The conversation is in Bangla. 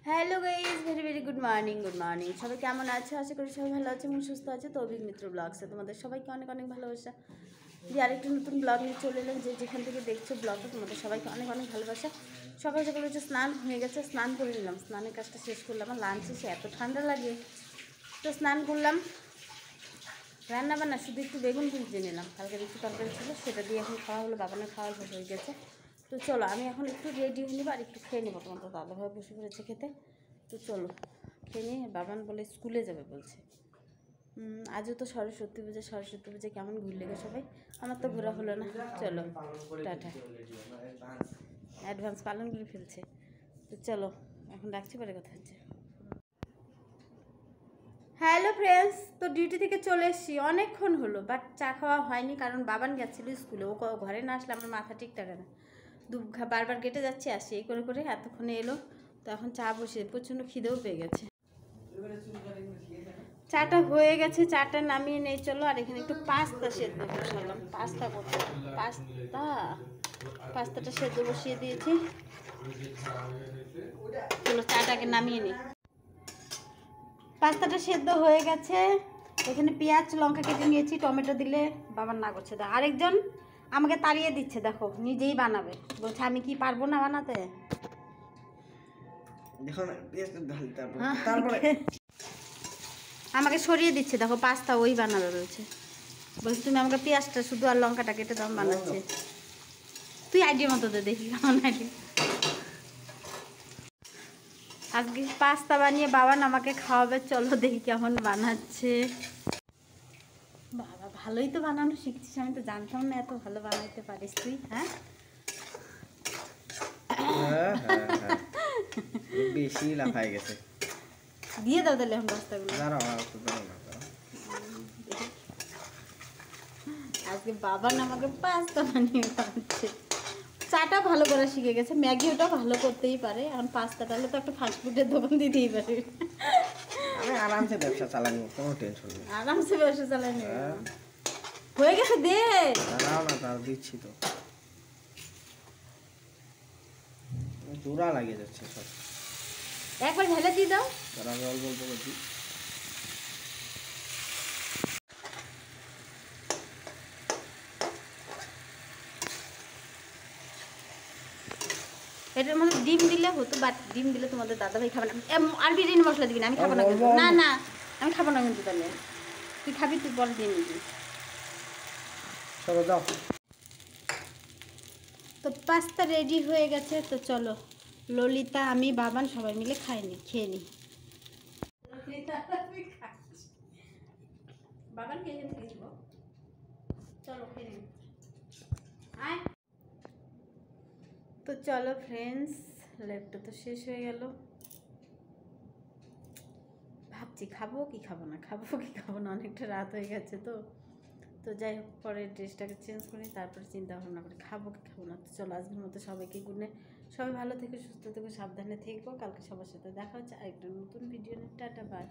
Hello guys, very very good morning. সবাই কেমন আছো? আশা করি সবাই ভালো আছে এবং সুস্থ আছে। তো অভিক মিত্র ব্লগসে তোমাদের সবাইকে অনেক অনেক ভালোবাসা যে আরেকটি নতুন ব্লগ নিয়ে চলে এলাম। যে যেখান থেকে দেখছো ব্লগটা, তোমাদের সবাইকে অনেক অনেক ভালোবাসা। সকাল সকাল হচ্ছে স্নান হয়ে গেছে, স্নান করে নিলাম, স্নানের কাজটা শেষ করলাম। আমার লাঞ্চ এসে এত ঠান্ডা লাগে তো স্নান করলাম। রান্না বান্না শুধু একটু বেগুন ভেজে নিলাম, কালকে একটু তরকারি ছিল সেটা দিয়ে এখন খাওয়া হলো। বাবানের খাওয়া হয়ে গেছে। তো চলো আমি এখন একটু রেডি হয়ে নিব আর একটু খেয়ে নেবো। তোমার তো দাদাভাই বসে পড়েছে খেতে। তো চলো খেয়ে নিয়ে, বাবান বলে স্কুলে যাবে বলছে। আজও তো সরস্বতী পুজো কেমন ঘুরলে গে সবাই? আমার তো ঘোরা হলো না। চলো টাটা। অ্যাডভান্স পালন করে ফেলছে। তো চলো এখন রাখছি, পরে কথা হচ্ছে। হ্যালো ফ্রেন্ডস, তো ডিউটি থেকে চলে এসেছি, অনেকক্ষণ হলো, বাট চা খাওয়া হয়নি কারণ বাবান গেছিলো স্কুলে। ও ঘরে না আসলে আমার মাথা ঠিক থাকে না। বারবার গেটে যাচ্ছি আসি, এই করে করে এতক্ষণে এলো। তো এখন চা বসে, প্রচণ্ড খিদেও পেয়ে গেছে। চাটা হয়ে গেছে, চাটা নামিয়ে নেই চলো। আর এখানে একটু পাস্তা সেদ্ধ বসালাম, পাস্তা করতে। পাস্তাটা সেদ্ধ বসিয়ে দিয়েছি। চলো চাটাকে নামিয়ে নিই। পাস্তাটা সেদ্ধ হয়ে গেছে। এখানে পেঁয়াজ লঙ্কা কেটে নিয়েছি, টমেটো দিলে বাবার না করছে। আরেকজন আমাকে তাড়িয়ে দিচ্ছে, দেখো নিজেই বানাবে বলছে, আমি কি পারবো না বানাতে। আমাকে সরিয়ে দিচ্ছে, দেখো পাস্তা ওই বানাবে বলছে। বলছে তুমি আমাকে পেঁয়াজটা শুধু আর লঙ্কাটা কেটে দাম বানাচ্ছে। তুই আইডিয়া মতো দে, দেখি কেমন আইডিয়া। আজকে পাস্তা বানিয়ে বাবা আমাকে খাওয়াবে, চলো দেখি কেমন বানাচ্ছে। বাবা ভালোই তো বানানো শিখছিস, আমি তো জানতাম না এত ভালো বানাইতে পারিস তুই। হ্যাঁ বেশি লাফাই গেছে। দিয়ে দাও তাহলে এখন পাস্তাগুলো। আজকে বাবা আমাকে পাস্তা বানিয়ে খাওয়াচ্ছে। চাটা ভালো করে শিখে গেছে, ম্যাগি ওটাও ভালো করতেই পারে। এখন পাস্তাটা হলে তো একটা ফাস্টফুডের দোকান দিতেই পারে। আমি আরামসে ব্যবসা চালানি, কোনো টেনশন নেই। আরামসে ব্যবসা চালানি। হয়ে গেছে, দে। দাঁড়াও না, তার দিচ্ছি তো। জোড়া লাগিয়ে যাচ্ছে সব। একবার ঢেলে দিয়ে দাও। দাঁড়া, আমি অল্প অল্প করছি। এটার মধ্যে ডিম দিলে হতো, বাট ডিম দিলে তোমাদের দাদাভাই খাবে না। আর বিরিয়ানি মশলা দিবি না, আমি খাবো না কিন্তু। না না, আমি খাবো না কিন্তু। তাহলে তুই খাবি, তুই পরে দিয়ে নিবি। চলো দাও। তো পাস্তা রেডি হয়ে গেছে। তো চলো ললিতা, আমি, বাবান সবাই মিলে খেয়ে নিই। বাবান খেয়ে দিব, চলো খেয়ে নিই। তো চলো ফ্রেন্ডস, লাইভটা তো শেষ হয়ে গেল। ভাবছি খাবো কি খাবো না, অনেকটা রাত হয়ে গেছে। তো যাই হোক, পরে ড্রেসটাকে চেঞ্জ করি, তারপরে চিন্তা ভাবনা করি খাবো কি খাবো না। তো চলো আজকের মতো সবাইকে গুড নাইট। সবাই ভালো থেকো, সুস্থ থেকো, সাবধানে থেকো। কালকে সবার সাথে দেখা হচ্ছে আরেকটা নতুন ভিডিও নিয়ে। Tata, by.